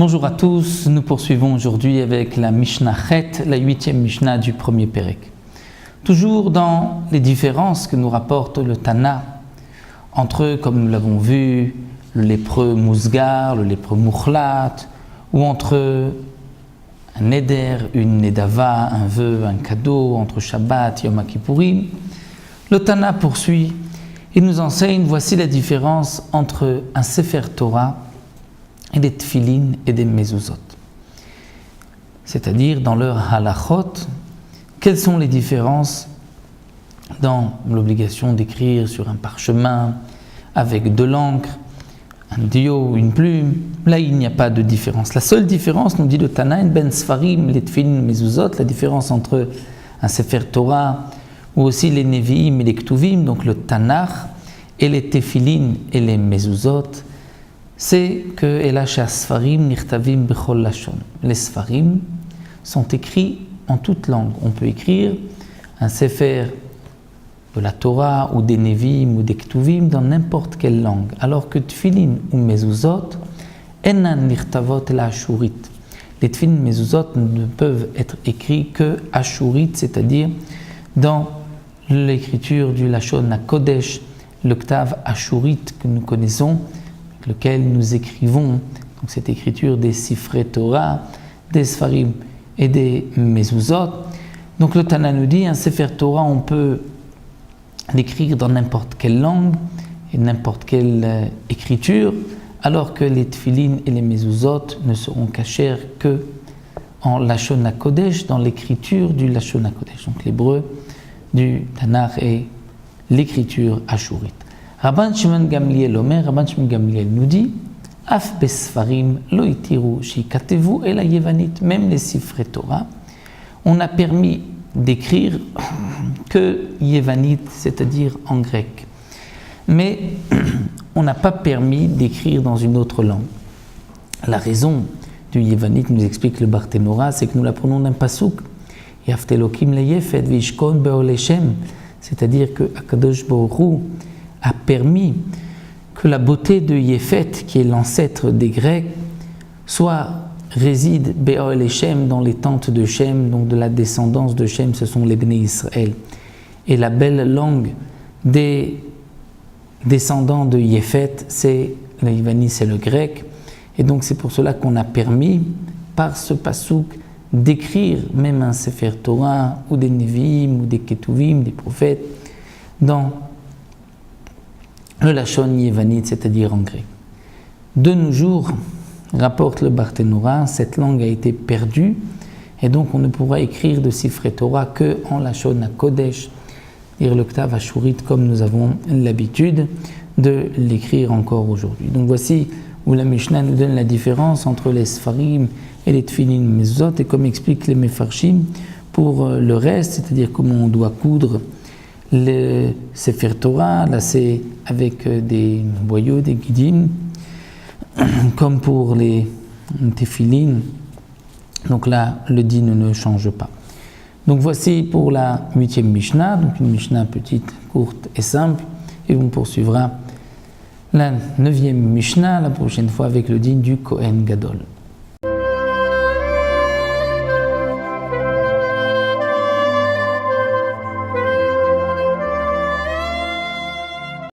Bonjour à tous, nous poursuivons aujourd'hui avec la Mishnah Chet, la 8e Mishnah du premier Pérek. Toujours dans les différences que nous rapporte le Tana entre, comme nous l'avons vu, le lépreux Mousgar, le lépreux Mouchlat, ou entre un Neder, une Nedava, un vœu, un cadeau, entre Shabbat, Yom Kippourim, le Tana poursuit et nous enseigne, voici la différence entre un Sefer Torah et des tfilin et des mezuzot. C'est-à-dire dans leur halachot, quelles sont les différences dans l'obligation d'écrire sur un parchemin avec de l'encre, un dio, une plume. Là, il n'y a pas de différence. La seule différence, nous dit le Tana, ben sfarim, les tfilin, mezuzot, la différence entre un sefer Torah ou aussi les neviim et les ktuvim, donc le Tanakh, et les tefilin et les mezuzot, c'est que Elacha Sfarim Nirtavim Bechol Lashon. Les Sfarim sont écrits en toute langue. On peut écrire un sefer de la Torah ou des Nevim ou des Ktuvim dans n'importe quelle langue. Alors que Tfilin ou Mezuzot, Enan Nirtavot la Ashurit. Les Tfilin et Mezuzot ne peuvent être écrits que Ashurit, c'est-à-dire dans l'écriture du Lashon HaKodesh, l'octave Ashurit que nous connaissons, lequel nous écrivons, donc cette écriture des Sifrei Torah, des Sfarim et des Mezuzot. Donc le Tana nous dit, un Sefer Torah, on peut l'écrire dans n'importe quelle langue et n'importe quelle écriture, alors que les Tfilin et les Mezuzot ne seront cachers que en Lashon HaKodesh, dans l'écriture du Lashon HaKodesh, donc l'hébreu du Tanakh et l'écriture ashurite. Rabban Shimon Gamliel Omer, Rabban Shimon Gamliel nous dit, Af besfarim lo itiru shikatevu ela yevanit, même les Sifrei Torah, on a permis d'écrire que yevanit, c'est-à-dire en grec. Mais on n'a pas permis d'écrire dans une autre langue. La raison du yevanit, nous explique le Barthénora, c'est que nous l'apprenons d'un pasuk, Yaftelokim leyefet vishkon beoleshem, c'est-à-dire que Akadosh Baruch Hu a permis que la beauté de Yefet, qui est l'ancêtre des Grecs, réside Be'ol et Shem, dans les tentes de Shem, donc de la descendance de Shem, ce sont les Bnei Israël. Et la belle langue des descendants de Yefet, c'est le Yivani, c'est le grec. Et donc c'est pour cela qu'on a permis, par ce pasouk, d'écrire même un Sefer Torah, ou des Nevi'im, ou des Ketuvim, des prophètes, dans le Lashon Yevanit, c'est-à-dire en grec. De nos jours, rapporte le Barthénora, cette langue a été perdue et donc on ne pourra écrire de Sifrei Torah que en Lashon HaKodesh, dire l'octave Ashurit, comme nous avons l'habitude de l'écrire encore aujourd'hui. Donc voici où la Mishnah nous donne la différence entre les Sfarim et les Tfilin Mezuzot, et comme explique les Mefarshim pour le reste, c'est-à-dire comment on doit coudre le Sefer Torah, là c'est avec des boyaux, des guidim, comme pour les Tefilin, donc là le din ne change pas. Donc voici pour la 8e Mishnah, donc une Mishnah petite, courte et simple, et on poursuivra la 9e Mishnah la prochaine fois avec le din du Kohen Gadol.